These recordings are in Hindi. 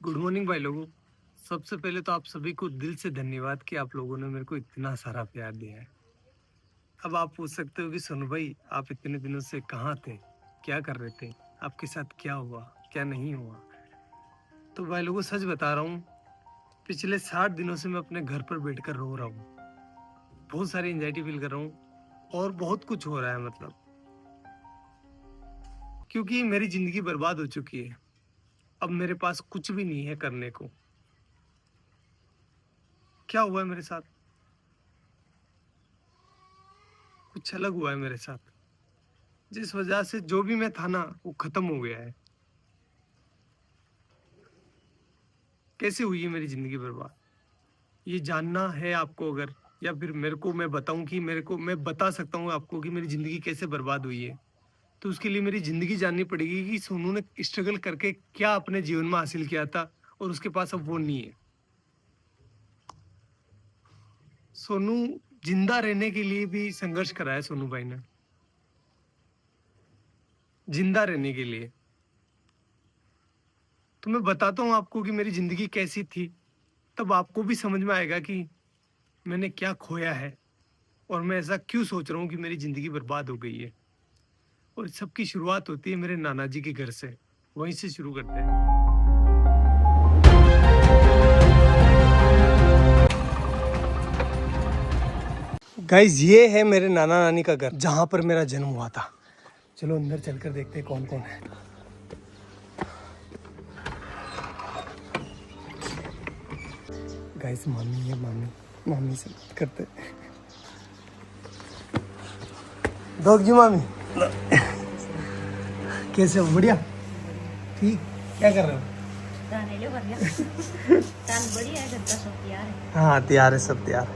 गुड मॉर्निंग भाई लोगों। सबसे पहले तो आप सभी को दिल से धन्यवाद कि आप लोगों ने मेरे को इतना सारा प्यार दिया है। अब आप पूछ सकते हो कि सोनू भाई, आप इतने दिनों से कहाँ थे, क्या कर रहे थे, आपके साथ क्या हुआ, क्या नहीं हुआ। तो भाई लोगों, सच बता रहा हूँ, पिछले 60 दिनों से मैं अपने घर पर बैठकर रो रहा हूँ। बहुत सारी एंजाइटी फील कर रहा हूँ और बहुत कुछ हो रहा है, मतलब क्योंकि मेरी जिंदगी बर्बाद हो चुकी है। अब मेरे पास कुछ भी नहीं है करने को। क्या हुआ है मेरे साथ, कुछ अलग हुआ है मेरे साथ, जिस वजह से जो भी मैं था ना, वो खत्म हो गया है। कैसे हुई है मेरी जिंदगी बर्बाद, ये जानना है आपको अगर, या फिर मेरे को मैं बताऊं कि मैं बता सकता हूँ आपको कि मेरी जिंदगी कैसे बर्बाद हुई है, तो उसके लिए मेरी जिंदगी जाननी पड़ेगी कि सोनू ने स्ट्रगल करके क्या अपने जीवन में हासिल किया था और उसके पास अब वो नहीं है। सोनू जिंदा रहने के लिए भी संघर्ष करा है सोनू भाई ने, जिंदा रहने के लिए। तो मैं बताता हूँ आपको कि मेरी जिंदगी कैसी थी, तब आपको भी समझ में आएगा कि मैंने क्या खोया है और मैं ऐसा क्यों सोच रहा हूँ कि मेरी जिंदगी बर्बाद हो गई है। और सबकी शुरुआत होती है मेरे नाना जी के घर से, वहीं से शुरू करते हैं। गाइज, ये है मेरे नाना नानी का घर, जहां पर मेरा जन्म हुआ था। चलो अंदर चलकर देखते हैं कौन कौन है। गाइस, मामी है, मामी से बात करते हैं। डॉग जी, मामी कैसे हो? बढ़िया, ठीक। क्या कर रहे हो? बढ़िया है, घर का सब तैयार है। हाँ, तैयार है, सब तैयार है।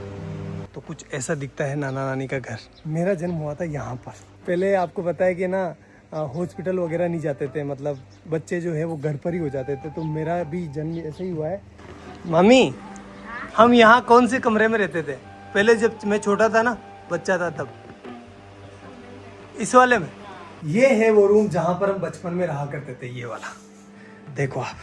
तो कुछ ऐसा दिखता है नाना नानी का घर। मेरा जन्म हुआ था यहाँ पर। पहले आपको पता है कि ना, हॉस्पिटल वगैरह नहीं जाते थे, मतलब बच्चे जो है वो घर पर ही हो जाते थे। तो मेरा भी जन्म ऐसे ही हुआ है। मम्मी, हम यहाँ कौन से कमरे में रहते थे पहले, जब मैं छोटा था ना, बच्चा था तब? इस वाले में। ये है वो रूम जहाँ पर हम बचपन में रहा करते थे, ये वाला। देखो आप,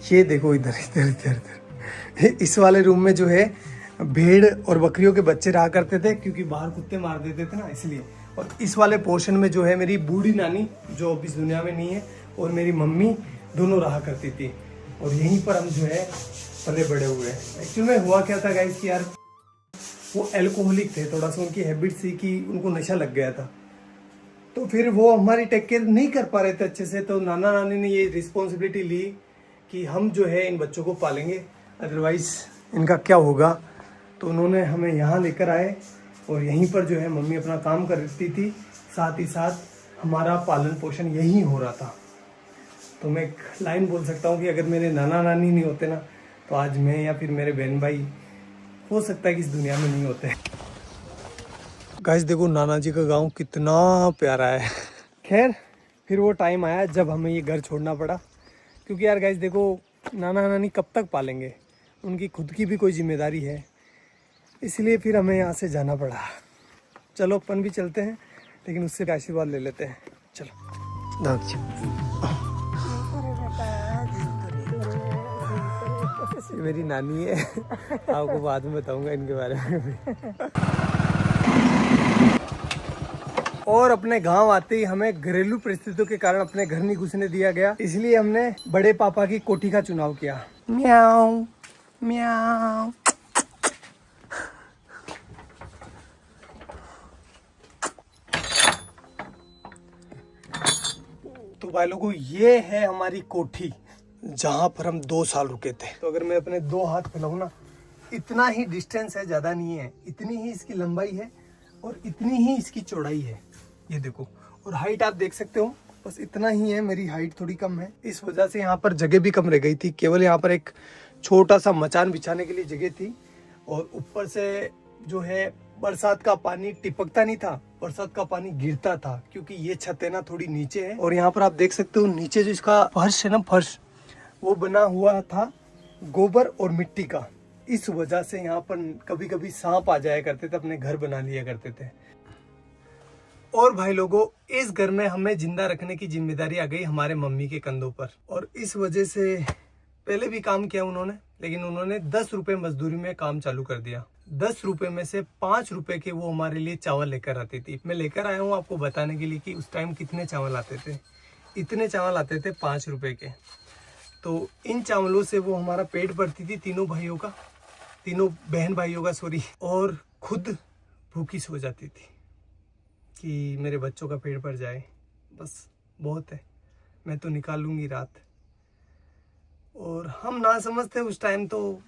ये देखो, इधर इधर इधर इधर। इस वाले रूम में जो है भेड़ और बकरियों के बच्चे रहा करते थे, क्योंकि बाहर कुत्ते मार देते थे ना, इसलिए। और इस वाले पोर्शन में जो है मेरी बूढ़ी नानी, जो अब इस दुनिया में नहीं है, और मेरी मम्मी दोनों रहा करती थी। और यहीं पर हम जो है पले बड़े हुए हैं। एक्चुअली में हुआ क्या था गाइस कि यार, वो एल्कोहलिक थे, थोड़ा सा उनकी हैबिट थी कि उनको नशा लग गया था। तो फिर वो हमारी टेक केयर नहीं कर पा रहे थे अच्छे से। तो नाना नानी ने ये रिस्पॉन्सिबिलिटी ली कि हम जो है इन बच्चों को पालेंगे, अदरवाइज इनका क्या होगा। तो उन्होंने हमें यहाँ लेकर आए और यहीं पर जो है मम्मी अपना काम करती थी, साथ ही साथ हमारा पालन पोषण यहीं हो रहा था। तो मैं एक लाइन बोल सकता हूँ कि अगर मेरे नाना नानी नहीं होते ना, तो आज मैं या फिर मेरे बहन भाई हो सकता है कि इस दुनिया में नहीं होते। गाइस देखो, नाना जी का गांव कितना प्यारा है। खैर, फिर वो टाइम आया जब हमें ये घर छोड़ना पड़ा, क्योंकि यार गाइस देखो, नाना नानी कब तक पालेंगे, उनकी खुद की भी कोई जिम्मेदारी है, इसलिए फिर हमें यहाँ से जाना पड़ा। चलो अपन भी चलते हैं, लेकिन उससे आशीर्वाद ले लेते हैं। चलो ये मेरी नानी है, आपको बाद में बताऊंगा इनके बारे में भी। और अपने गांव आते ही हमें घरेलू परिस्थितियों के कारण अपने घर नहीं घुसने दिया गया, इसलिए हमने बड़े पापा की कोठी का चुनाव किया। म्याऊ म्याऊ। तो भाई लोगों, ये है हमारी कोठी, जहां पर हम 2 साल रुके थे। तो अगर मैं अपने 2 हाथ फैलाऊं ना, इतना ही डिस्टेंस है, ज्यादा नहीं है। इतनी ही इसकी लंबाई है और इतनी ही इसकी चौड़ाई है, ये देखो। और हाइट आप देख सकते हो, बस इतना ही है। मेरी हाइट थोड़ी कम है, इस वजह से यहाँ पर जगह भी कम रह गई थी। केवल यहाँ पर एक छोटा सा मचान बिछाने के लिए जगह थी। और ऊपर से जो है बरसात का पानी टिपकता नहीं था, बरसात का पानी गिरता था, क्योंकि ये छत है ना थोड़ी नीचे है। और यहाँ पर आप देख सकते हो नीचे जो इसका फर्श है ना, फर्श वो बना हुआ था गोबर और मिट्टी का। इस वजह से यहाँ पर कभी कभी सांप आ जाया करते थे, अपने घर बना लिया करते थे। और भाई लोगों, इस घर में हमें जिंदा रखने की जिम्मेदारी आ गई हमारे मम्मी के कंधों पर। और इस वजह से पहले भी काम किया उन्होंने, लेकिन उन्होंने 10 रुपए मजदूरी में काम चालू कर दिया। 10 रुपए में से 5 रुपए के वो हमारे लिए चावल लेकर आती थी। मैं लेकर आया हूँ आपको बताने के लिए कि उस टाइम कितने चावल आते थे। इतने चावल आते थे 5 रुपए के। तो इन चावलों से वो हमारा पेट भरती थी, तीनों बहन भाइयों का सॉरी, और खुद भूखी सो जाती थी कि मेरे बच्चों का पेट भर जाए, बस बहुत है, मैं तो निकाल लूँगी रात। और हम ना समझते उस टाइम, तो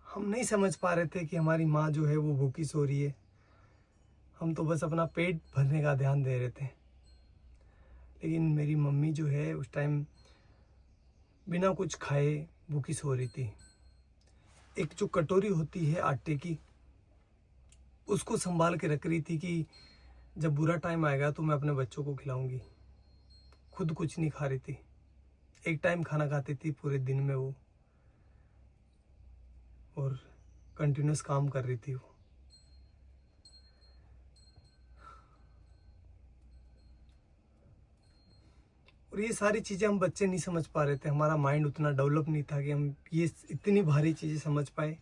हम नहीं समझ पा रहे थे कि हमारी माँ जो है वो भूखी सो रही है। हम तो बस अपना पेट भरने का ध्यान दे रहे थे। लेकिन मेरी मम्मी जो है उस टाइम बिना कुछ खाए भूखी सो रही थी। एक जो कटोरी होती है आटे की, उसको संभाल के रख रही थी कि जब बुरा टाइम आएगा तो मैं अपने बच्चों को खिलाऊंगी। खुद कुछ नहीं खा रही थी, एक टाइम खाना खाती थी पूरे दिन में वो, और कंटिन्यूस काम कर रही थी वो। और ये सारी चीज़ें हम बच्चे नहीं समझ पा रहे थे, हमारा माइंड उतना डेवलप नहीं था कि हम ये इतनी भारी चीज़ें समझ पाए।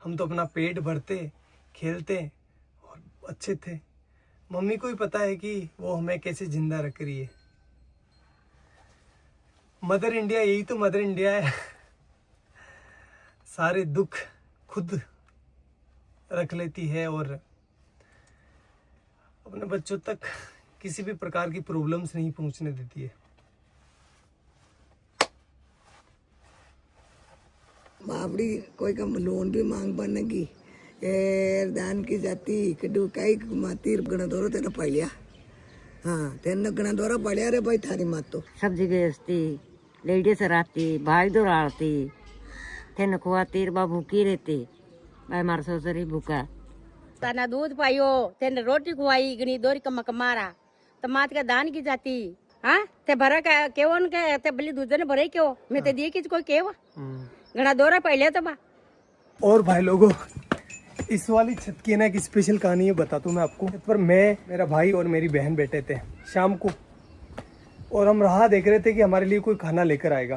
हम तो अपना पेट भरते, खेलते और अच्छे थे। मम्मी को ही पता है कि वो हमें कैसे जिंदा रख रही है। मदर इंडिया, यही तो मदर इंडिया है। सारे दुख खुद रख लेती है और अपने बच्चों तक किसी भी प्रकार की प्रॉब्लम्स नहीं पहुंचने देती है। बाबड़ी कोई का लोन भी मांग बनेगी दान की जाती कड़ू कई माती गणा दौरा तेना पड़िया। हाँ तेना गणा दौरा पड़िया रे भाई थारी मात तो सब्जी बेचती, लेडीज रहती, भाई दौड़ाती, तेन खुआती, बा भूखी रहती, भाई मार सोसरी भूखा। तना दूध पाइयो, तेन रोटी खुआई, गणी दोरी कमा कमारा, तो मात का दान की जाती। हाँ ते भरा का केवन के ते बली दूध ने भरे क्यों, मैं ते दिए किस कोई केवा गणा दौरा पहले तो बा। और भाई लोगों, इस वाली छत की ना एक स्पेशल कहानी है, बताता हूँ मैं आपको। छत पर मैं, मेरा भाई और मेरी बहन बैठे थे शाम को, और हम राह देख रहे थे कि हमारे लिए कोई खाना लेकर आएगा,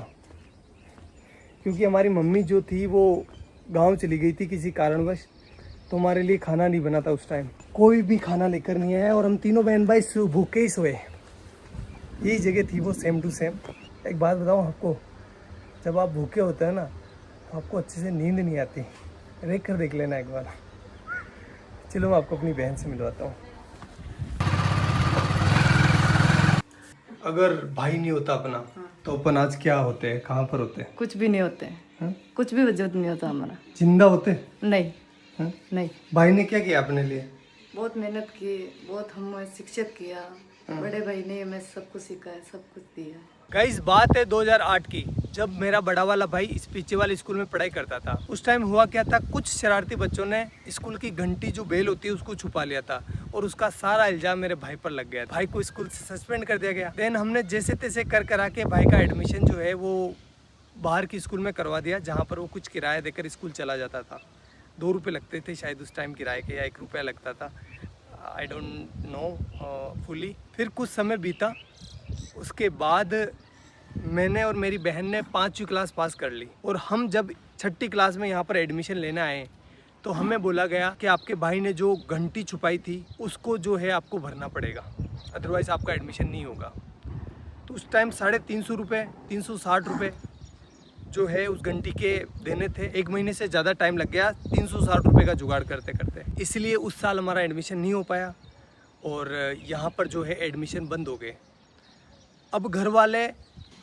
क्योंकि हमारी मम्मी जो थी वो गांव चली गई थी किसी कारणवश, तो हमारे लिए खाना नहीं बना था उस टाइम। कोई भी खाना लेकर नहीं आया और हम तीनों बहन भाई भूखे ही सोए। यही जगह थी वो, सेम टू सेम। एक बात बताऊँ आपको, जब आप भूखे होते हैं ना तो आपको अच्छे से नींद नहीं आती। देख कर देख लेना एक बार। चलो मैं आपको अपनी बहन से मिलवाता हूँ। अगर भाई नहीं होता अपना तो अपन आज क्या होते हैं, कहाँ पर होते हैं? कुछ भी नहीं होते हैं, कुछ भी वजूद नहीं होता हमारा। जिंदा होते? नहीं हाँ? नहीं। भाई ने क्या किया अपने लिए? बहुत मेहनत की, बहुत हमें शिक्षित किया। बड़े भाई ने हमें सब कुछ सिखाया, सब कुछ दिया। गाइस बात है 2008 की, जब मेरा बड़ा वाला भाई इस पीछे वाले स्कूल में पढ़ाई करता था। उस टाइम हुआ क्या था, कुछ शरारती बच्चों ने स्कूल की घंटी जो बेल होती है उसको छुपा लिया था, और उसका सारा इल्जाम मेरे भाई पर लग गया। भाई को स्कूल से सस्पेंड कर दिया गया। देन हमने जैसे तैसे कर करा के भाई का एडमिशन जो है वो बाहर की स्कूल में करवा दिया, जहाँ पर वो कुछ किराया देकर स्कूल चला जाता था। 2 रुपये लगते थे शायद उस टाइम किराए के, या 1 रुपया लगता था, आई डोंट नो फुली। फिर कुछ समय बीता, उसके बाद मैंने और मेरी बहन ने 5वीं क्लास पास कर ली, और हम जब 6ठी क्लास में यहाँ पर एडमिशन लेने आए तो हमें बोला गया कि आपके भाई ने जो घंटी छुपाई थी उसको जो है आपको भरना पड़ेगा, अदरवाइज़ आपका एडमिशन नहीं होगा। तो उस टाइम 350 रुपये, 360 रुपये जो है उस घंटी के देने थे। 1 महीने से ज़्यादा टाइम लग गया 360 रुपये का जुगाड़ करते करते, इसलिए उस साल हमारा एडमिशन नहीं हो पाया, और यहाँ पर जो है एडमिशन बंद हो गए। अब घर वाले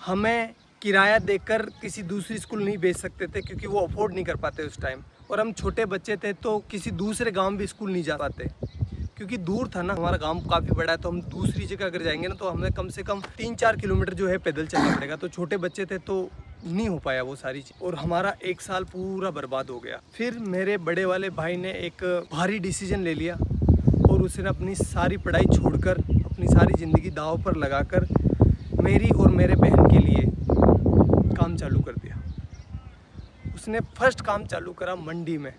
हमें किराया देकर किसी दूसरी स्कूल नहीं भेज सकते थे, क्योंकि वो अफोर्ड नहीं कर पाते उस टाइम, और हम छोटे बच्चे थे तो किसी दूसरे गांव भी स्कूल नहीं जा पाते, क्योंकि दूर था ना। हमारा गांव काफ़ी बड़ा है, तो हम दूसरी जगह अगर जाएंगे ना तो हमें कम से कम 3-4 किलोमीटर जो है पैदल चलना पड़ेगा। तो छोटे बच्चे थे तो नहीं हो पाया वो सारी चीज़, और हमारा 1 साल पूरा बर्बाद हो गया। फिर मेरे बड़े वाले भाई ने एक भारी डिसीजन ले लिया, और उसने अपनी सारी पढ़ाई छोड़कर, अपनी सारी ज़िंदगी दांव पर लगाकर मेरी और मेरे बहन के लिए काम चालू कर दिया। उसने फर्स्ट काम चालू करा मंडी में।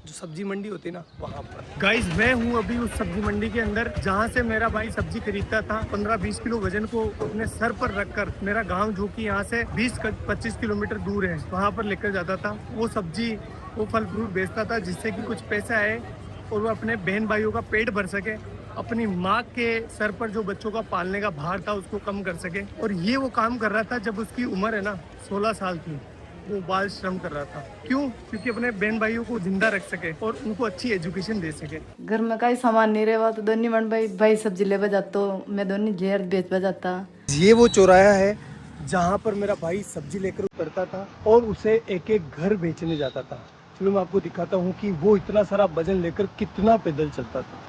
जो सब्जी मंडी होती है ना वहाँ पर। गाइस मैं हूँ अभी उस सब्जी मंडी के अंदर जहाँ से मेरा भाई सब्जी खरीदता था। 15-20 किलो वजन को अपने सर पर रखकर मेरा गांव जो कि यहाँ से 20-25 किलोमीटर दूर है वहाँ पर लेकर जाता था। वो सब्जी वो फल फ्रूट बेचता था जिससे कि कुछ पैसा आए और वो अपने बहन भाइयों का पेट भर सके, अपनी माँ के सर पर जो बच्चों का पालने का भार था उसको कम कर सके। और ये वो काम कर रहा था जब उसकी उम्र है ना 16 साल की। वो बाल श्रम कर रहा था। क्यों? क्योंकि अपने बहन भाइयों को जिंदा रख सके और उनको अच्छी एजुकेशन दे सके। घर में कई सामान नहीं रहा तो दोनों मन भाई सब्जी ले जाता, मैं दोनों जेर बेच जाता। ये वो चौराहा है जहाँ पर मेरा भाई सब्जी लेकर उतरता था और उसे एक एक घर बेचने जाता था। चलो मैं आपको दिखाता हूँ कि वो इतना सारा वजन लेकर कितना पैदल चलता था।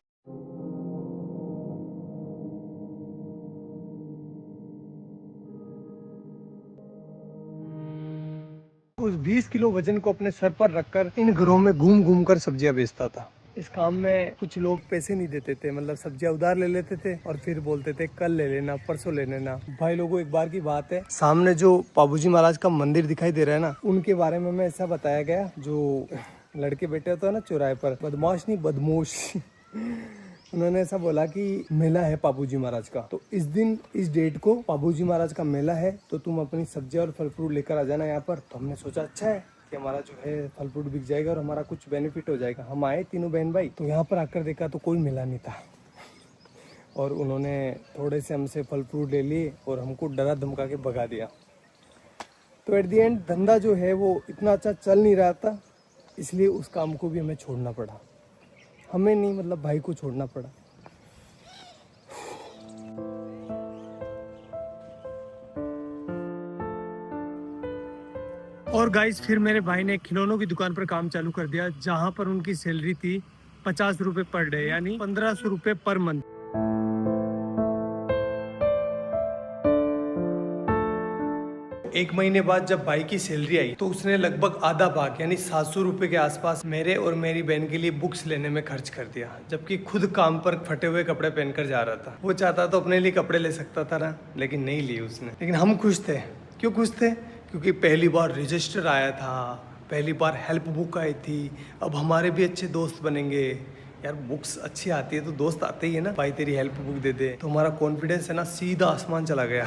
उस 20 किलो वजन को अपने सर पर रखकर इन घरों में घूम घूम कर सब्जियां बेचता था। इस काम में कुछ लोग पैसे नहीं देते थे, मतलब सब्जियां उधार ले लेते थे और फिर बोलते थे कल ले लेना, परसों ले लेना। भाई लोगों एक बार की बात है, सामने जो पाबूजी महाराज का मंदिर दिखाई दे रहा है ना, उनके बारे में ऐसा बताया गया, जो लड़के बैठे होते हैं ना चौराहे पर, बदमाश नहीं बदमोश उन्होंने ऐसा बोला कि मेला है पाबूजी महाराज का, तो इस दिन इस डेट को पाबूजी महाराज का मेला है, तो तुम अपनी सब्जियां और फल फ्रूट लेकर आ जाना यहाँ पर। तो हमने सोचा अच्छा है कि हमारा जो है फल फ्रूट बिक जाएगा और हमारा कुछ बेनिफिट हो जाएगा। हम आए तीनों बहन भाई, तो यहाँ पर आकर देखा तो कोई मेला नहीं था और उन्होंने थोड़े से हमसे फल फ्रूट ले लिए और हमको डरा धमका के भगा दिया। तो एट दी एंड धंधा जो है वो इतना अच्छा चल नहीं रहा था, इसलिए उस काम को भी हमें छोड़ना पड़ा। हमें नहीं, मतलब भाई को छोड़ना पड़ा। और गाइस फिर मेरे भाई ने खिलौनों की दुकान पर काम चालू कर दिया, जहां पर उनकी सैलरी थी 50 रुपए पर डे, यानी 1500 रुपए पर मंथ। एक महीने बाद जब भाई की सैलरी आई तो उसने लगभग आधा भाग यानी 700 रुपए के आसपास मेरे और मेरी बहन के लिए बुक्स लेने में खर्च कर दिया, जबकि खुद काम पर फटे हुए कपड़े पहनकर जा रहा था। वो चाहता तो अपने लिए कपड़े ले सकता था ना, लेकिन नहीं लिए उसने। लेकिन हम खुश थे। क्यों खुश थे? क्योंकि पहली बार रजिस्टर आया था, पहली बार हेल्प बुक आई थी, अब हमारे भी अच्छे दोस्त बनेंगे। यार बुक्स अच्छी आती है तो दोस्त आते ही है ना, भाई तेरी हेल्प बुक दे दे, तो हमारा कॉन्फिडेंस है ना सीधा आसमान चला गया।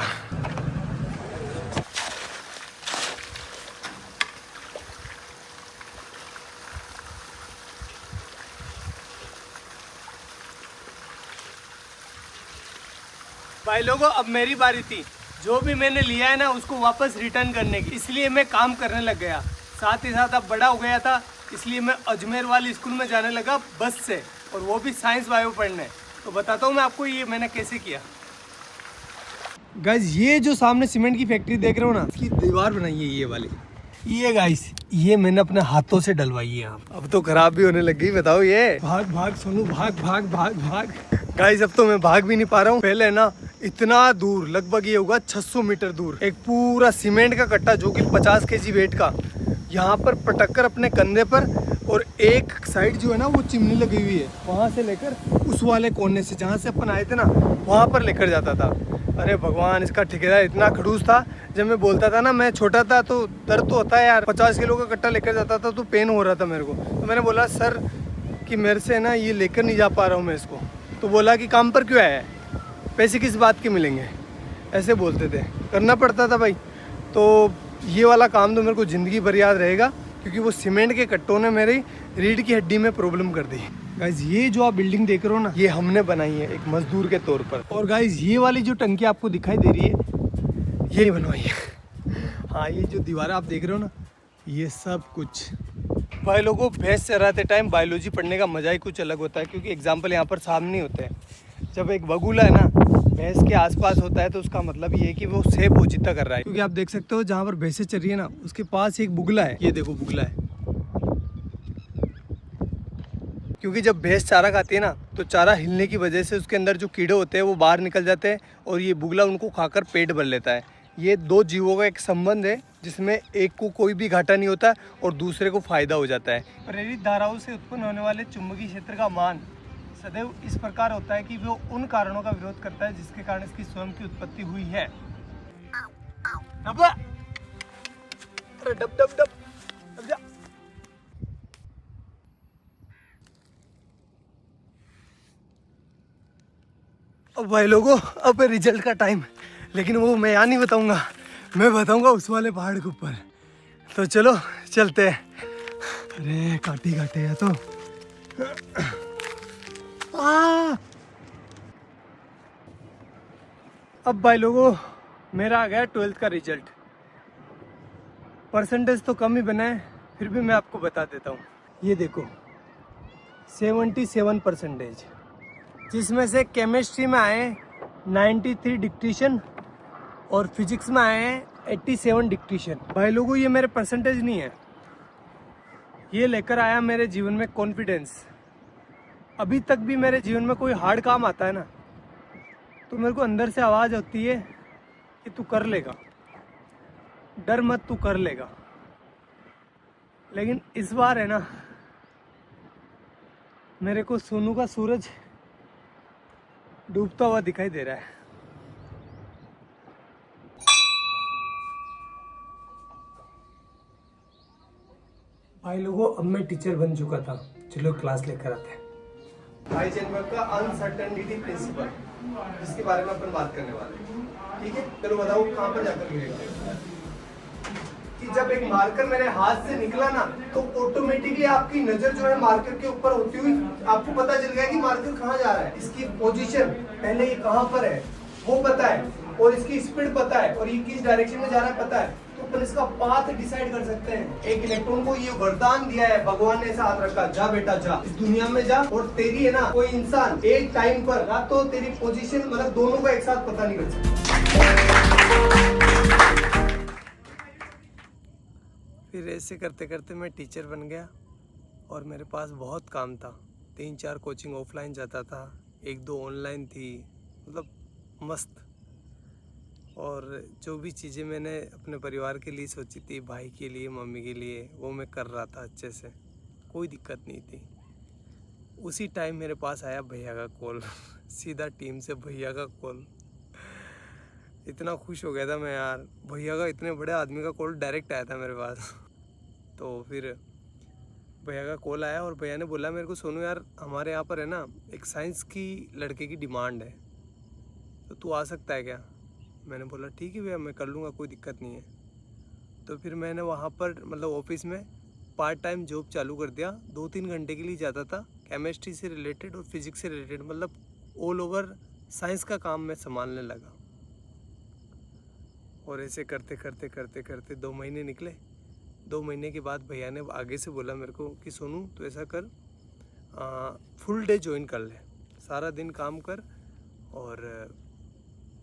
भाई लोगों अब मेरी बारी थी, जो भी मैंने लिया है ना उसको वापस रिटर्न करने की, इसलिए मैं काम करने लग गया। साथ ही साथ अब बड़ा हो गया था, इसलिए मैं अजमेर वाली स्कूल में जाने लगा बस से, और वो भी साइंस बायो पढ़ने। तो बताता हूँ मैं आपको ये मैंने कैसे किया। गाइस ये जो सामने सीमेंट की फैक्ट्री देख रहे हो ना, इसकी दीवार बनाई है ये वाली, ये गाइस ये मैंने अपने हाथों से डलवाई है। अब तो खराब भी होने लग गई, बताओ ये। भाग भाग सोनू भाग भाग भाग भाग। गाइस अब तो मैं भाग भी नहीं पा रहा हूँ। पहले ना इतना दूर, लगभग ये होगा 600 मीटर दूर, एक पूरा सीमेंट का कट्टा जो कि 50 kg वेट का, यहाँ पर पटक कर अपने कंधे पर, और एक साइड जो है ना वो चिमनी लगी हुई है, वहाँ से लेकर उस वाले कोने से जहाँ से अपन आए थे ना वहाँ पर लेकर जाता था। अरे भगवान, इसका ठेकेदार इतना खड़ूस था। जब मैं बोलता था ना, मैं छोटा था तो दर्द तो होता है यार, 50 किलो का कट्टा लेकर जाता था तो पेन हो रहा था मेरे को। तो मैंने बोला सर कि मेरे से ना ये लेकर नहीं जा पा रहा हूँ मैं इसको। तो बोला कि काम पर क्यों आया है, पैसे किस बात के मिलेंगे, ऐसे बोलते थे। करना पड़ता था भाई। तो ये वाला काम तो मेरे को ज़िंदगी भर याद रहेगा, क्योंकि वो सीमेंट के कट्टों ने मेरी रीढ़ की हड्डी में प्रॉब्लम कर दी। गाइज ये जो आप बिल्डिंग देख रहे हो ना, ये हमने बनाई है एक मजदूर के तौर पर। और गाइज ये वाली जो टंकी आपको दिखाई दे रही है, ये नहीं बनवाई है। हाँ ये जो दीवार आप देख रहे हो ना, ये सब कुछ। भाई लोगों भैंस चराते टाइम बायोलॉजी पढ़ने का मजा ही कुछ अलग होता है, क्योंकि एग्जाम्पल यहाँ पर सामने होते हैं। जब एक बगुला है ना भैंस के आसपास होता है तो उसका मतलब ये है कि वो सेब पोचिता कर रहा है। क्योंकि आप देख सकते हो जहाँ पर भैंसें चल रही है ना, उसके पास एक बुगला है, ये देखो बुगला है। क्योंकि जब भैंस चारा खाती है ना, तो चारा हिलने की वजह से उसके अंदर जो कीड़े होते हैं वो बाहर निकल जाते हैं, और ये बुगला उनको खाकर पेट भर लेता है। ये दो जीवों का एक संबंध है, जिसमें एक को कोई भी घाटा नहीं होता और दूसरे को फायदा हो जाता है। प्रेरित धाराओं से उत्पन्न होने वाले चुंबकीय क्षेत्र का मान सदैव इस प्रकार होता है कि वो उन कारणों का विरोध करता है जिसके कारण इसकी स्वयं की उत्पत्ति हुई है। अरे डब डब डब, डब जा। अब भाई लोगों, अब रिजल्ट का टाइम, लेकिन वो मैं यहाँ नहीं बताऊंगा, मैं बताऊंगा उस वाले पहाड़ के ऊपर। तो चलो चलते हैं। अरे काटे काटे है तो अब भाई लोगों, मेरा आ गया 12th का रिजल्ट। परसेंटेज तो कम ही बना है, फिर भी मैं आपको बता देता हूँ। ये देखो 77%, जिसमें से केमिस्ट्री में आए 93 डिक्टेशन और फिजिक्स में आए हैं 87 डिक्टेशन। भाई लोगों, ये मेरे परसेंटेज नहीं है, ये लेकर आया मेरे जीवन में कॉन्फिडेंस। अभी तक भी मेरे जीवन में कोई हार्ड काम आता है ना, तो मेरे को अंदर से आवाज़ होती है कि तू कर लेगा, डर मत, तू कर लेगा। लेकिन इस बार है ना, मेरे को सोनू का सूरज डूबता हुआ दिखाई दे रहा है। भाई लोगों, अब मैं टीचर बन चुका था, चलो क्लास लेकर आते हैं। हाइजेनबर्ग का अनसर्टेनिटी प्रिंसिपल, जिसके बारे में अपन बात करने वाले हैं। ठीक है, चलो बताओ कहाँ पर जाकर गिरेगा। कि जब एक मार्कर मेरे हाथ से निकला ना, तो ऑटोमेटिकली आपकी नजर जो है मार्कर के ऊपर होती हुई आपको पता चल गया कि मार्कर कहाँ जा रहा है। इसकी पोजीशन पहले ये कहाँ पर है वो पता है, और इसकी स्पीड पता है, और ये किस डायरेक्शन में जा रहा है पता है, तो अपन इसका पाथ डिसाइड कर सकते हैं। एक इलेक्ट्रॉन को ये वरदान दिया है, भगवान ने ऐसा हाथ रखा, जा बेटा जा, इस दुनिया में जा, और तेरी है ना कोई इंसान एक टाइम पर ना तो तेरी पोजीशन मतलब दोनों का एक साथ पता नहीं कर सकता। फिर ऐसे करते करते मैं टीचर बन गया, और मेरे पास बहुत काम था। 3-4 कोचिंग ऑफलाइन जाता था, 1-2 ऑनलाइन थी, मतलब मस्त। और जो भी चीज़ें मैंने अपने परिवार के लिए सोची थी, भाई के लिए, मम्मी के लिए, वो मैं कर रहा था अच्छे से, कोई दिक्कत नहीं थी। उसी टाइम मेरे पास आया भैया का कॉल सीधा टीम से भैया का कॉल। इतना खुश हो गया था मैं यार, भैया का, इतने बड़े आदमी का कॉल डायरेक्ट आया था मेरे पास। तो फिर भैया का कॉल आया, और भैया ने बोला मेरे को, सोनू यार हमारे यहाँ पर है ना एक साइंस की लड़के की डिमांड है, तो तू आ सकता है क्या। मैंने बोला ठीक है भैया, मैं कर लूँगा, कोई दिक्कत नहीं है। तो फिर मैंने वहाँ पर मतलब ऑफिस में पार्ट टाइम जॉब चालू कर दिया। 2-3 घंटे के लिए जाता था, केमिस्ट्री से रिलेटेड और फिजिक्स से रिलेटेड, मतलब ऑल ओवर साइंस का काम मैं संभालने लगा। और ऐसे करते करते करते करते 2 महीने निकले। 2 महीने के बाद भैया ने आगे से बोला मेरे को कि सोनू तो ऐसा कर, फुल डे ज्वाइन कर ले, सारा दिन काम कर, और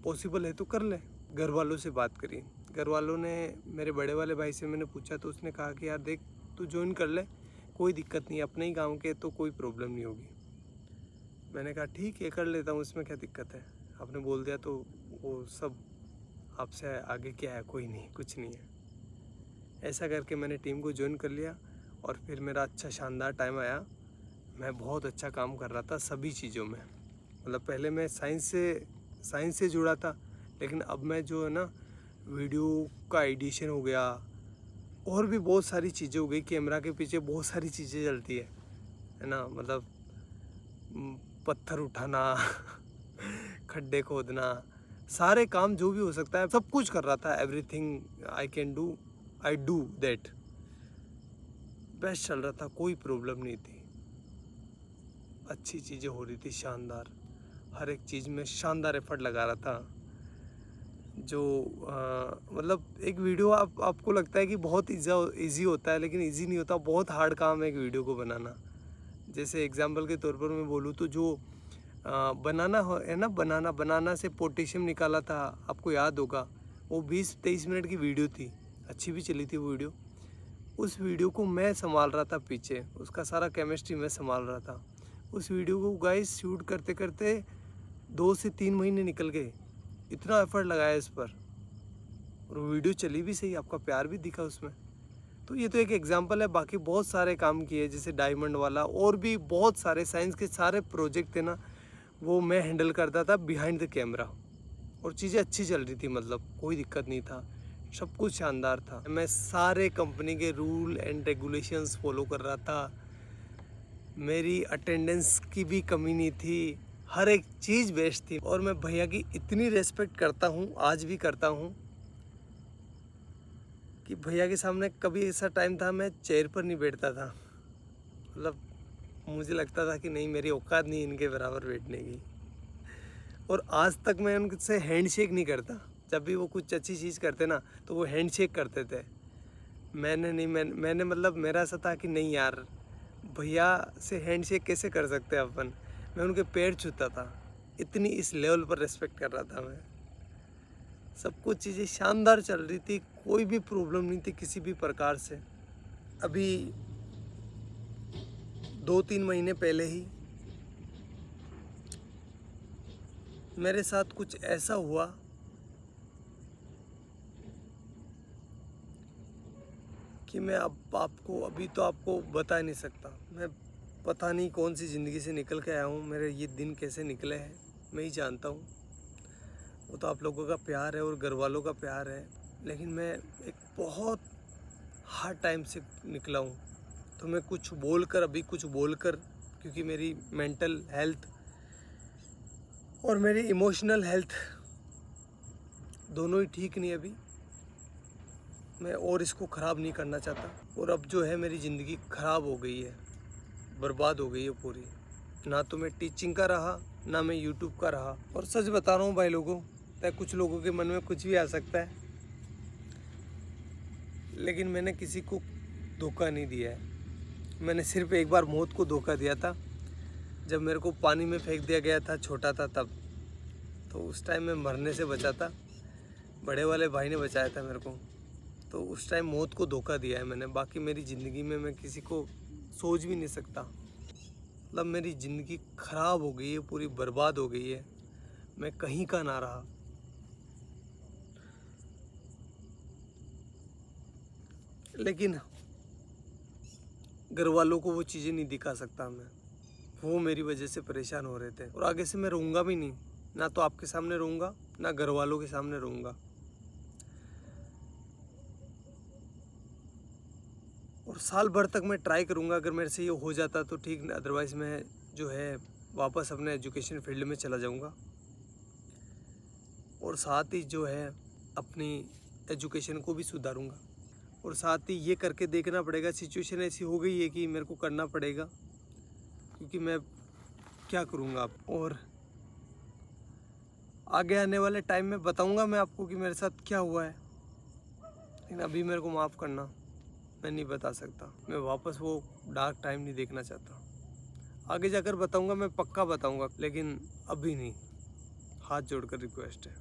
पॉसिबल है तो कर ले। घर वालों से बात करी, घर वालों ने, मेरे बड़े वाले भाई से मैंने पूछा, तो उसने कहा कि यार देख तू ज्वाइन कर ले, कोई दिक्कत नहीं, अपने ही गांव के तो कोई प्रॉब्लम नहीं होगी। मैंने कहा ठीक है कर लेता हूँ, इसमें क्या दिक्कत है, आपने बोल दिया तो वो सब आपसे आगे क्या है, कोई नहीं, कुछ नहीं है। ऐसा करके मैंने टीम को ज्वाइन कर लिया, और फिर मेरा अच्छा शानदार टाइम आया। मैं बहुत अच्छा काम कर रहा था सभी चीज़ों में, मतलब पहले मैं साइंस से जुड़ा था, लेकिन अब मैं जो है ना वीडियो का एडिशन हो गया, और भी बहुत सारी चीज़ें हो गई, कैमरा के पीछे बहुत सारी चीज़ें चलती है ना, मतलब पत्थर उठाना खड्डे खोदना, सारे काम जो भी हो सकता है सब कुछ कर रहा था। Everything I can do, I do that. Best चल रहा था, कोई प्रॉब्लम नहीं थी, अच्छी चीज़ें हो रही थी, शानदार, हर एक चीज़ में शानदार एफर्ट लगा रहा था। जो मतलब एक वीडियो आपको लगता है कि बहुत इजी होता है, लेकिन इजी नहीं होता, बहुत हार्ड काम है एक वीडियो को बनाना। जैसे एग्जांपल के तौर पर मैं बोलूँ तो जो बनाना है ना, बनाना से पोटेशियम निकाला था, आपको याद होगा, वो 20-23 मिनट की वीडियो थी, अच्छी भी चली थी वो वीडियो। उस वीडियो को मैं संभाल रहा था पीछे, उसका सारा केमिस्ट्री मैं संभाल रहा था। उस वीडियो को गाइस शूट करते करते 2 से 3 महीने निकल गए, इतना एफर्ट लगाया इस पर, और वो वीडियो चली भी सही, आपका प्यार भी दिखा उसमें। तो ये तो एक एग्जांपल है, बाकी बहुत सारे काम किए, जैसे डायमंड वाला, और भी बहुत सारे साइंस के सारे प्रोजेक्ट थे ना, वो मैं हैंडल करता था बिहाइंड द कैमरा, और चीज़ें अच्छी चल रही थी, मतलब कोई दिक्कत नहीं था, सब कुछ शानदार था। मैं सारे कंपनी के रूल एंड रेगुलेशंस फॉलो कर रहा था, मेरी अटेंडेंस की भी कमी नहीं थी, हर एक चीज़ बेस्ट थी। और मैं भैया की इतनी रेस्पेक्ट करता हूँ, आज भी करता हूँ, कि भैया के सामने कभी ऐसा टाइम था मैं चेयर पर नहीं बैठता था। मतलब मुझे लगता था कि नहीं, मेरी औकात नहीं इनके बराबर बैठने की। और आज तक मैं उनसे हैंडशेक नहीं करता। जब भी वो कुछ अच्छी चीज़ करते ना तो वो हैंडशेक करते थे। मैंने मतलब मेरा ऐसा था कि नहीं यार, भैया से हैंडशेक कैसे कर सकते हैं अपन। मैं उनके पैर छूता था, इतनी इस लेवल पर रिस्पेक्ट कर रहा था मैं। सब कुछ चीज़ें शानदार चल रही थी, कोई भी प्रॉब्लम नहीं थी किसी भी प्रकार से। अभी 2-3 महीने पहले ही मेरे साथ कुछ ऐसा हुआ कि मैं अब आपको बता नहीं सकता। मैं पता नहीं कौन सी ज़िंदगी से निकल के आया हूँ, मेरे ये दिन कैसे निकले हैं मैं ही जानता हूँ। वो तो आप लोगों का प्यार है और घर वालों का प्यार है, लेकिन मैं एक बहुत हार्ड टाइम से निकला हूँ। तो मैं कुछ बोलकर क्योंकि मेरी मेंटल हेल्थ और मेरी इमोशनल हेल्थ दोनों ही ठीक नहीं अभी। मैं और इसको ख़राब नहीं करना चाहता। और अब जो है मेरी ज़िंदगी ख़राब हो गई है, बर्बाद हो गई है पूरी। ना तो मैं टीचिंग का रहा, ना मैं यूट्यूब का रहा। और सच बता रहा हूँ भाई लोगों, कुछ लोगों के मन में कुछ भी आ सकता है, लेकिन मैंने किसी को धोखा नहीं दिया है। मैंने सिर्फ एक बार मौत को धोखा दिया था, जब मेरे को पानी में फेंक दिया गया था, छोटा था तब। तो उस टाइम मैं मरने से बचा था, बड़े वाले भाई ने बचाया था मेरे को। तो उस टाइम मौत को धोखा दिया है मैंने। बाकी मेरी ज़िंदगी में मैं किसी को सोच भी नहीं सकता। मतलब मेरी ज़िंदगी ख़राब हो गई है, पूरी बर्बाद हो गई है, मैं कहीं का ना रहा। लेकिन घर वालों को वो चीज़ें नहीं दिखा सकता मैं। वो मेरी वजह से परेशान हो रहे थे, और आगे से मैं रहूँगा भी नहीं। ना तो आपके सामने रहूँगा, ना घर वालों के सामने रहूँगा। और साल भर तक मैं ट्राई करूँगा, अगर मेरे से ये हो जाता तो ठीक, अदरवाइज़ मैं जो है वापस अपने एजुकेशन फील्ड में चला जाऊँगा। और साथ ही जो है अपनी एजुकेशन को भी सुधारूँगा। और साथ ही ये करके देखना पड़ेगा, सिचुएशन ऐसी हो गई है कि मेरे को करना पड़ेगा, क्योंकि मैं क्या करूँगा अब। और आगे आने वाले टाइम में बताऊँगा मैं आपको कि मेरे साथ क्या हुआ है, लेकिन अभी मेरे को माफ़ करना, मैं नहीं बता सकता। मैं वापस वो डार्क टाइम नहीं देखना चाहता। आगे जाकर बताऊँगा, मैं पक्का बताऊँगा, लेकिन अभी नहीं। हाथ जोड़कर रिक्वेस्ट है।